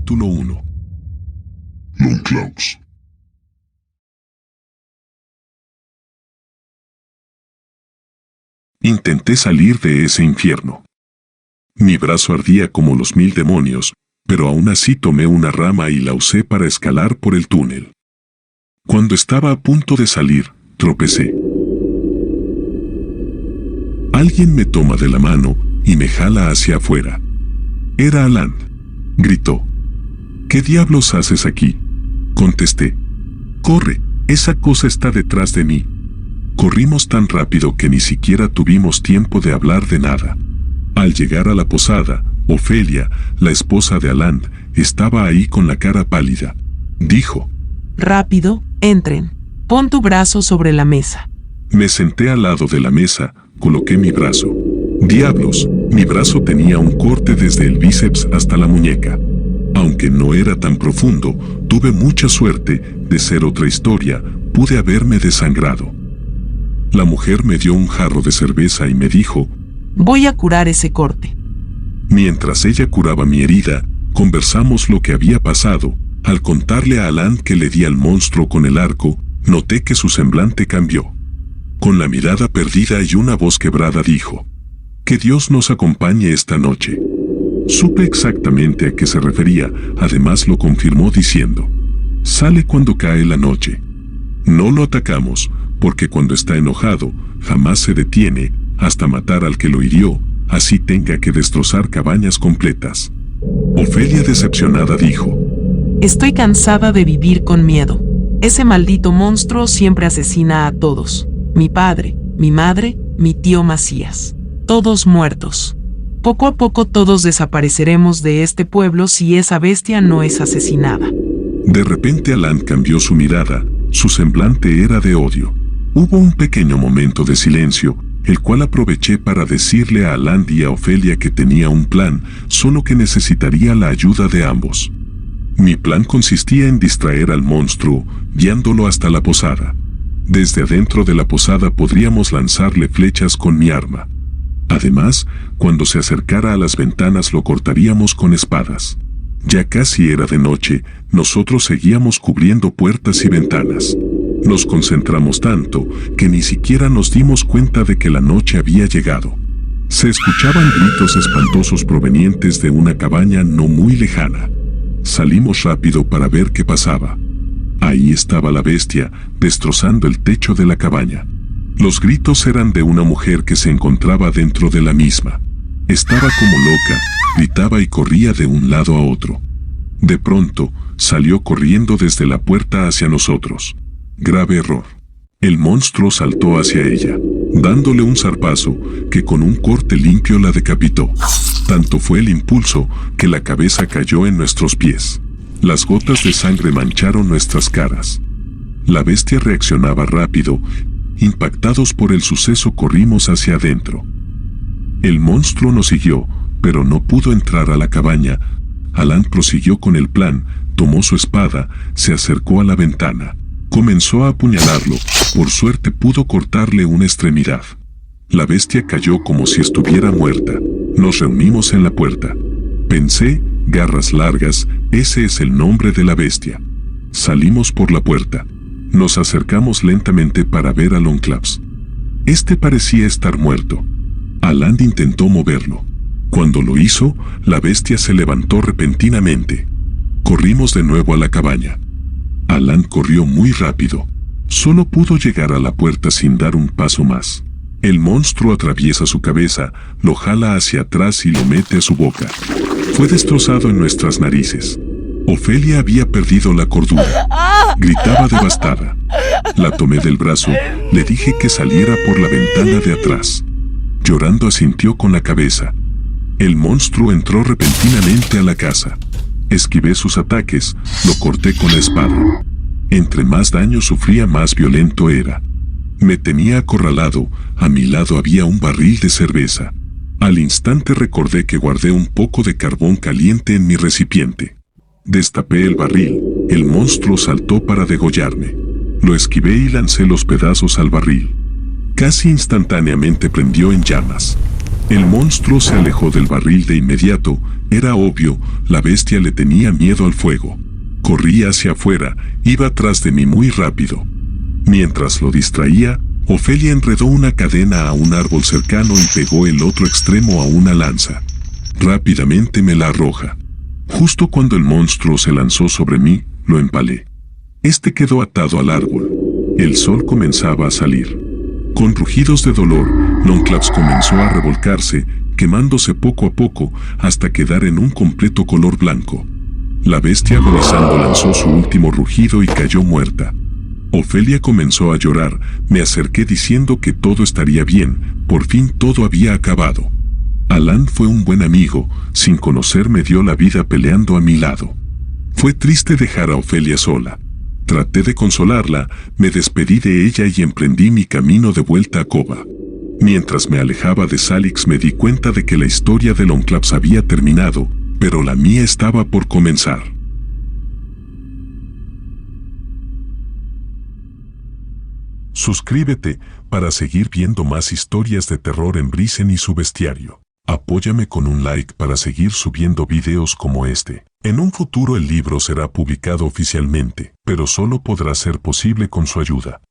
Capítulo 1. Longclaws. Intenté salir de ese infierno. Mi brazo ardía como los 1000 demonios, pero aún así tomé una rama y la usé para escalar por el túnel. Cuando estaba a punto de salir, tropecé. Alguien me toma de la mano y me jala hacia afuera. Era Alan. Gritó. ¿Qué diablos haces aquí? Contesté. Corre, esa cosa está detrás de mí. Corrimos tan rápido que ni siquiera tuvimos tiempo de hablar de nada. Al llegar a la posada, Ofelia, la esposa de Alan, estaba ahí con la cara pálida. Dijo. Rápido, entren. Pon tu brazo sobre la mesa. Me senté al lado de la mesa, coloqué mi brazo. Diablos, mi brazo tenía un corte desde el bíceps hasta la muñeca. Aunque no era tan profundo, tuve mucha suerte. De ser otra historia, pude haberme desangrado. La mujer me dio un jarro de cerveza y me dijo, voy a curar ese corte. Mientras ella curaba mi herida, conversamos lo que había pasado. Al contarle a Alan que le di al monstruo con el arco, noté que su semblante cambió. Con la mirada perdida y una voz quebrada dijo, que Dios nos acompañe esta noche. Supe exactamente a qué se refería, además lo confirmó diciendo, sale cuando cae la noche. No lo atacamos, porque cuando está enojado, jamás se detiene, hasta matar al que lo hirió, así tenga que destrozar cabañas completas. Ofelia decepcionada dijo, estoy cansada de vivir con miedo. Ese maldito monstruo siempre asesina a todos. Mi padre, mi madre, mi tío Macías. Todos muertos. Poco a poco todos desapareceremos de este pueblo si esa bestia no es asesinada. De repente Alan cambió su mirada, su semblante era de odio. Hubo un pequeño momento de silencio, el cual aproveché para decirle a Alan y a Ofelia que tenía un plan, solo que necesitaría la ayuda de ambos. Mi plan consistía en distraer al monstruo, guiándolo hasta la posada. Desde adentro de la posada podríamos lanzarle flechas con mi arma. Además, cuando se acercara a las ventanas lo cortaríamos con espadas. Ya casi era de noche, nosotros seguíamos cubriendo puertas y ventanas. Nos concentramos tanto que ni siquiera nos dimos cuenta de que la noche había llegado. Se escuchaban gritos espantosos provenientes de una cabaña no muy lejana. Salimos rápido para ver qué pasaba. Ahí estaba la bestia, destrozando el techo de la cabaña. Los gritos eran de una mujer que se encontraba dentro de la misma. Estaba como loca, gritaba y corría de un lado a otro. De pronto, salió corriendo desde la puerta hacia nosotros. Grave error. El monstruo saltó hacia ella, dándole un zarpazo que con un corte limpio la decapitó. Tanto fue el impulso que la cabeza cayó en nuestros pies. Las gotas de sangre mancharon nuestras caras. La bestia reaccionaba rápido. Impactados por el suceso corrimos hacia adentro. El monstruo nos siguió, pero no pudo entrar a la cabaña. Alan prosiguió con el plan, tomó su espada, se acercó a la ventana. Comenzó a apuñalarlo, por suerte pudo cortarle una extremidad. La bestia cayó como si estuviera muerta. Nos reunimos en la puerta. Pensé, garras largas, ese es el nombre de la bestia. Salimos por la puerta. Nos acercamos lentamente para ver a Longclaws. Este parecía estar muerto. Alan intentó moverlo. Cuando lo hizo, la bestia se levantó repentinamente. Corrimos de nuevo a la cabaña. Alan corrió muy rápido. Solo pudo llegar a la puerta sin dar un paso más. El monstruo atraviesa su cabeza, lo jala hacia atrás y lo mete a su boca. Fue destrozado en nuestras narices. Ofelia había perdido la cordura. Gritaba devastada. La tomé del brazo, le dije que saliera por la ventana de atrás. Llorando asintió con la cabeza. El monstruo entró repentinamente a la casa. Esquivé sus ataques, lo corté con la espada. Entre más daño sufría, más violento era. Me tenía acorralado, a mi lado había un barril de cerveza. Al instante recordé que guardé un poco de carbón caliente en mi recipiente. Destapé el barril, el monstruo saltó para degollarme. Lo esquivé y lancé los pedazos al barril. Casi instantáneamente prendió en llamas. El monstruo se alejó del barril de inmediato. Era obvio, la bestia le tenía miedo al fuego. Corrí hacia afuera, iba tras de mí muy rápido. Mientras lo distraía, Ofelia enredó una cadena a un árbol cercano y pegó el otro extremo a una lanza. Rápidamente me la arroja. Justo cuando el monstruo se lanzó sobre mí, lo empalé. Este quedó atado al árbol. El sol comenzaba a salir. Con rugidos de dolor, Longclaps comenzó a revolcarse, quemándose poco a poco hasta quedar en un completo color blanco. La bestia agonizando lanzó su último rugido y cayó muerta. Ofelia comenzó a llorar. Me acerqué diciendo que todo estaría bien, por fin todo había acabado. Alan fue un buen amigo, sin conocerme dio la vida peleando a mi lado. Fue triste dejar a Ofelia sola. Traté de consolarla, me despedí de ella y emprendí mi camino de vuelta a Koba. Mientras me alejaba de Salix me di cuenta de que la historia de Longclaps había terminado, pero la mía estaba por comenzar. Suscríbete para seguir viendo más historias de terror en Brisen y su bestiario. Apóyame con un like para seguir subiendo videos como este. En un futuro el libro será publicado oficialmente, pero solo podrá ser posible con su ayuda.